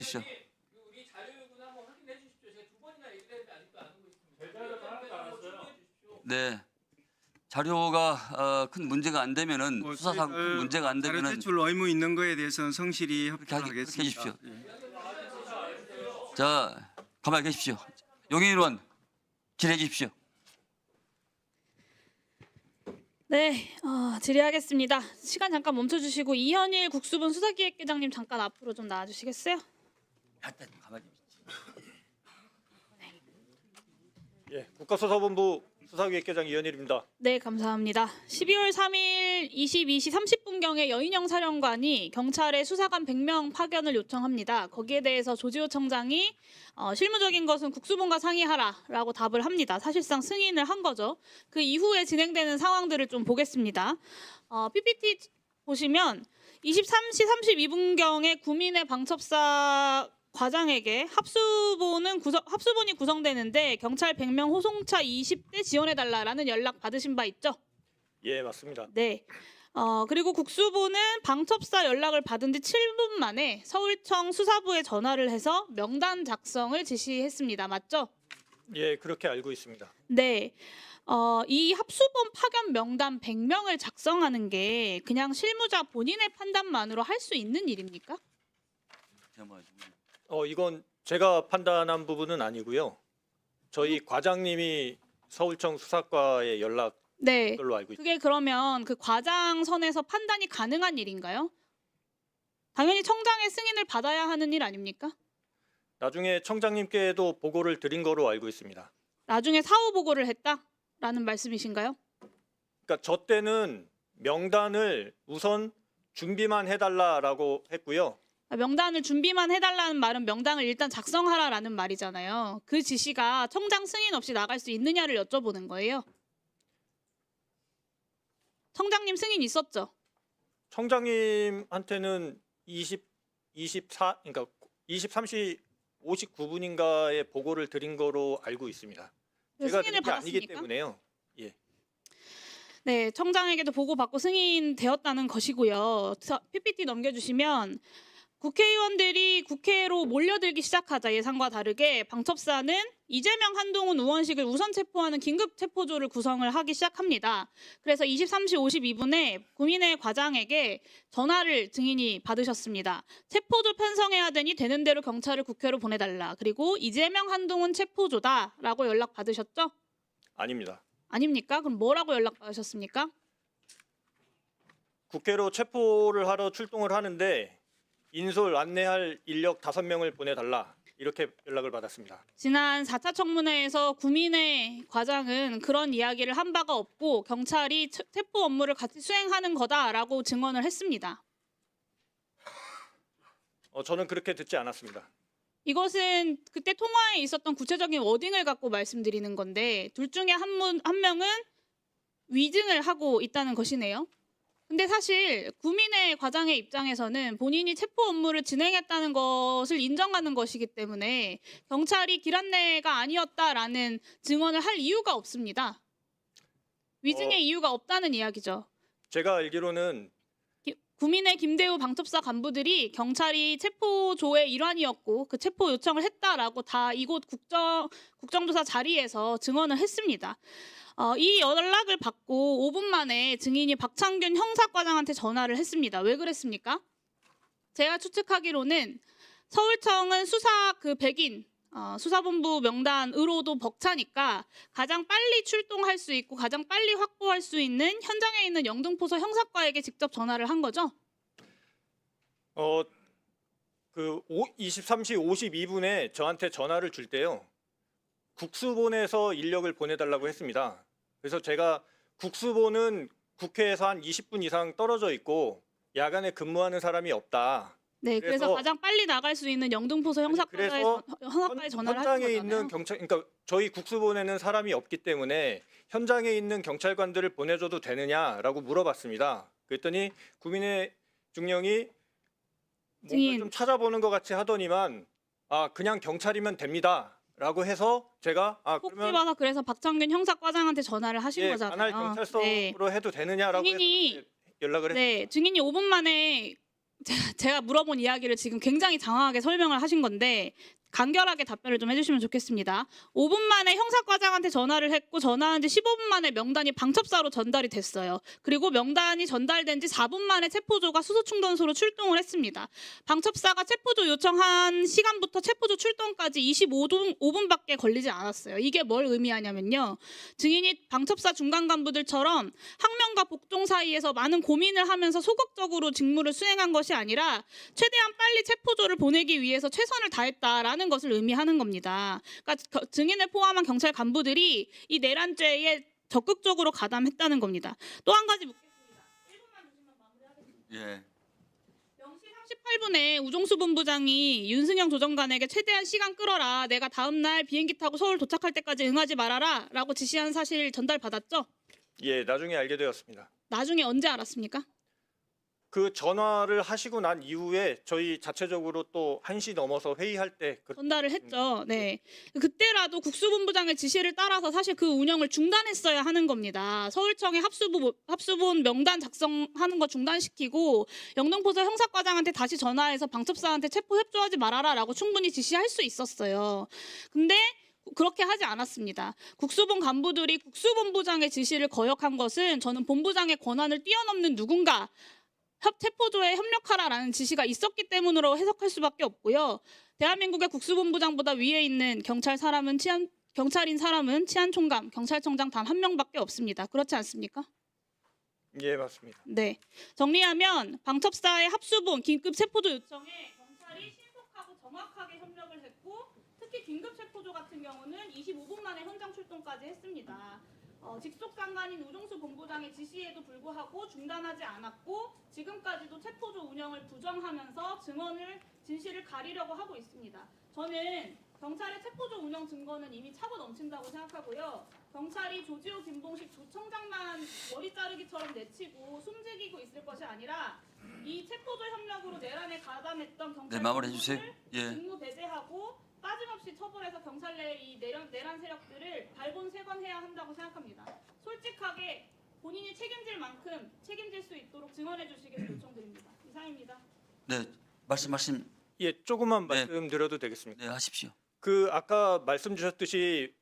주십시오. 우리 자료 요구나 한번 확인해 주십시오. 제가 두 번이나 얘기를 했는데 아직도 안 하고 있습니다. 제 자료가 하나도 안 왔어요. 네. 자료가 큰 문제가 안 되면은 수사상 큰 문제가 안 자료 되면은 제출 의무 있는 거에 대해서는 성실히 그렇게 협조하겠습니다. 해주십시오. 예. 자, 가만히 계십시오. 용인 의원 질의해 주십시오. 네, 질의하겠습니다. 시간 잠깐 멈춰주시고 이현일 국수본 수사기획계장님 잠깐 앞으로 좀 나와주시겠어요? 하여튼 가만히 예, 국가수사본부 수사기획계장 이현일입니다. 네, 감사합니다. 12월 3일 22시 30분경에 여인영 사령관이 경찰에 수사관 100명 파견을 요청합니다. 거기에 대해서 조지호 청장이 실무적인 것은 국수본과 상의하라라고 답을 합니다. 사실상 승인을 한 거죠. 그 이후에 진행되는 상황들을 좀 보겠습니다. PPT 보시면 23시 32분경에 구민의 방첩사 과장에게 합수본이 구성되는데 경찰 100명 호송차 20대 지원해달라라는 연락 받으신 바 있죠? 예, 맞습니다. 네. 그리고 국수본은 방첩사 연락을 받은 뒤 7분 만에 서울청 수사부에 전화를 해서 명단 작성을 지시했습니다. 맞죠? 예, 그렇게 알고 있습니다. 네. 이 합수본 파견 명단 100명을 작성하는 게 그냥 실무자 본인의 판단만으로 할 수 있는 일입니까? 이건 제가 판단한 부분은 아니고요. 저희 과장님이 서울청 수사과에 연락 네. 걸로 알고 있습니다. 그게 그러면 그 과장 선에서 판단이 가능한 일인가요? 당연히 청장의 승인을 받아야 하는 일 아닙니까? 나중에 청장님께도 보고를 드린 거로 알고 있습니다. 나중에 사후 보고를 했다라는 말씀이신가요? 그러니까 저 때는 명단을 우선 준비만 해달라라고 했고요. 명단을 준비만 해달라는 말은 명단을 일단 작성하라라는 말이잖아요. 그 지시가 청장 승인 없이 나갈 수 있느냐를 여쭤보는 거예요. 청장님 승인 있었죠? 청장님한테는 23시 59분인가에 보고를 드린 거로 알고 있습니다. 제가 승인을 드린 게 아니기 받았습니까? 때문에요. 예. 네, 청장에게도 보고받고 승인되었다는 것이고요. PPT 넘겨주시면 국회의원들이 국회로 몰려들기 시작하자 예상과 다르게 방첩사는 이재명, 한동훈 의원식을 우선 체포하는 긴급 체포조를 구성을 하기 시작합니다. 그래서 23시 52분에 구민의 과장에게 전화를 증인이 받으셨습니다. 체포조 편성해야 되니 되는 대로 경찰을 국회로 보내달라. 그리고 이재명, 한동훈 체포조다라고 연락 받으셨죠? 아닙니다. 아닙니까? 그럼 뭐라고 연락 받으셨습니까? 국회로 체포를 하러 출동을 하는데 인솔 안내할 인력 5명을 보내달라 이렇게 연락을 받았습니다. 지난 4차 청문회에서 구민의 과장은 그런 이야기를 한 바가 없고 경찰이 체포 업무를 같이 수행하는 거다라고 증언을 했습니다. 저는 그렇게 듣지 않았습니다. 이것은 그때 통화에 있었던 구체적인 워딩을 갖고 말씀드리는 건데 둘 중에 한 명은 위증을 하고 있다는 것이네요. 근데 사실 구민의 과장의 입장에서는 본인이 체포 업무를 진행했다는 것을 인정하는 것이기 때문에 경찰이 길 안내가 아니었다라는 증언을 할 이유가 없습니다. 위증의 이유가 없다는 이야기죠. 제가 알기로는 구민의 김대우 방첩사 간부들이 경찰이 체포조의 일환이었고 그 체포 요청을 했다라고 다 이곳 국정조사 자리에서 증언을 했습니다. 이 연락을 받고 5분 만에 증인이 박창균 형사과장한테 전화를 했습니다. 왜 그랬습니까? 제가 추측하기로는 서울청은 수사 그 백인 수사본부 명단으로도 벅차니까 가장 빨리 출동할 수 있고 가장 빨리 확보할 수 있는 현장에 있는 영등포서 형사과에게 직접 전화를 한 거죠? 23시 52분에 저한테 전화를 줄 때요. 국수본에서 인력을 보내달라고 했습니다. 그래서 제가 국수본은 국회에서 한 20분 이상 떨어져 있고 야간에 근무하는 사람이 없다. 네, 그래서 가장 빨리 나갈 수 있는 영등포서 형사과에 전화를 하신 현장에 거잖아요. 있는 그러니까 저희 국수본에는 사람이 없기 때문에 현장에 있는 경찰관들을 보내줘도 되느냐라고 물어봤습니다. 그랬더니 구민의 중령이 뭔가 좀 찾아보는 것 같이 하더니만 그냥 경찰이면 됩니다. 라고 해서 제가 혹시 그러면 봐서 그래서 박창균 형사과장한테 전화를 하신 거잖아요. 관할 경찰서로 네. 해도 되느냐라고 증인이 해서 연락을 네, 증인이 5분 만에 제가 물어본 이야기를 지금 굉장히 장황하게 설명을 하신 건데 간결하게 답변을 좀 해주시면 좋겠습니다. 5분 만에 형사과장한테 전화를 했고 전화한 지 15분 만에 명단이 방첩사로 전달이 됐어요. 그리고 명단이 전달된 지 4분 만에 체포조가 수소충전소로 출동을 했습니다. 방첩사가 체포조 요청한 시간부터 체포조 출동까지 25분밖에 걸리지 않았어요. 이게 뭘 의미하냐면요. 증인이 방첩사 중간 간부들처럼 항명과 복종 사이에서 많은 고민을 하면서 소극적으로 직무를 수행한 것이 아니라 최대한 빨리 체포조를 보내기 위해서 최선을 다했다라는 것을 의미하는 겁니다. 그러니까 증인을 포함한 경찰 간부들이 이 내란죄에 적극적으로 가담했다는 겁니다. 또 한 가지 묻겠습니다. 1분만 주시면 마무리하겠습니다. 예. 0시 38분에 우종수 본부장이 윤승영 조정관에게 최대한 시간 끌어라. 내가 다음 날 비행기 타고 서울 도착할 때까지 응하지 말아라. 라고 지시한 사실 전달받았죠? 예, 나중에 알게 되었습니다. 나중에 언제 알았습니까? 그 전화를 하시고 난 이후에 저희 자체적으로 또 1시 넘어서 회의할 때 전달을 했죠. 네. 그때라도 국수본부장의 지시를 따라서 사실 그 운영을 중단했어야 하는 겁니다. 서울청에 합수본 명단 작성하는 거 중단시키고 영등포서 형사과장한테 다시 전화해서 방첩사한테 체포 협조하지 말아라라고 충분히 지시할 수 있었어요. 근데 그렇게 하지 않았습니다. 국수본 간부들이 국수본부장의 지시를 거역한 것은 저는 본부장의 권한을 뛰어넘는 누군가 체포조에 협력하라라는 지시가 있었기 때문으로 해석할 수밖에 없고요. 대한민국의 국수본부장보다 위에 있는 경찰인 사람은 치안총감, 경찰청장 단 한 명밖에 없습니다. 그렇지 않습니까? 예, 맞습니다. 네. 정리하면 방첩사의 합수본 긴급 체포조 요청에 경찰이 신속하고 정확하게 협력을 했고 특히 긴급 체포조 같은 경우는 25분 만에 현장 출동까지 했습니다. 직속 상관인 우종수 본부장의 지시에도 불구하고 중단하지 않았고 지금까지도 체포조 운영을 부정하면서 진실을 가리려고 하고 있습니다. 저는 경찰의 체포조 운영 증거는 이미 차고 넘친다고 생각하고요. 경찰이 조지호 김봉식 조청장만 머리 자르기처럼 내치고 숨지기고 있을 것이 아니라 이 체포조 협력으로 내란에 가담했던 경찰 네, 마무리해 주세요. 예. 직무 배제하고 빠짐없이 처벌해서 경찰 내 이 내란 세력들을 발본색원해야 한다고 생각합니다. 솔직하게 본인이 책임질 만큼 책임질 수 있도록 증언해 주시기를 요청드립니다. 이상입니다. 네. 말씀 예, 조금만 네. 말씀드려도 되겠습니까? 네, 하십시오. 그 아까 말씀 주셨듯이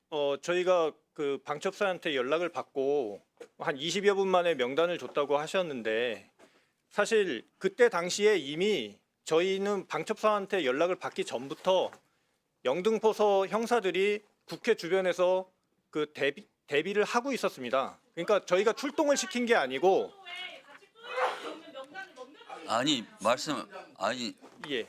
저희가 그 방첩사한테 연락을 받고 한 20여 분 만에 명단을 줬다고 하셨는데 사실 그때 당시에 이미 저희는 방첩사한테 연락을 받기 전부터 영등포서 형사들이 국회 주변에서 그 대비를 하고 있었습니다. 그러니까 저희가 출동을 시킨 게 아니고 아니 예,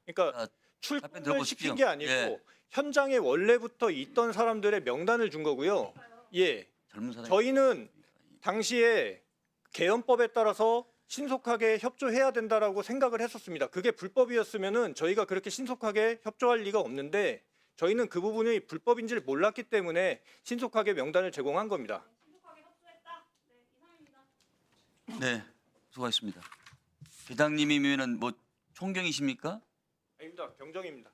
그러니까 답변 출동을 들어보십시오. 시킨 게 아니고 예. 현장에 원래부터 있던 사람들의 명단을 준 거고요. 예, 젊은 사람 저희는 당시에 개헌법에 따라서 신속하게 협조해야 된다라고 생각을 했었습니다. 그게 불법이었으면은 저희가 그렇게 신속하게 협조할 리가 없는데 저희는 그 부분이 불법인지를 몰랐기 때문에 신속하게 명단을 제공한 겁니다. 신속하게 협조했다. 네, 이상입니다. 네, 수고하셨습니다. 배당님이면은 뭐 총경이십니까? 아닙니다. 경정입니다.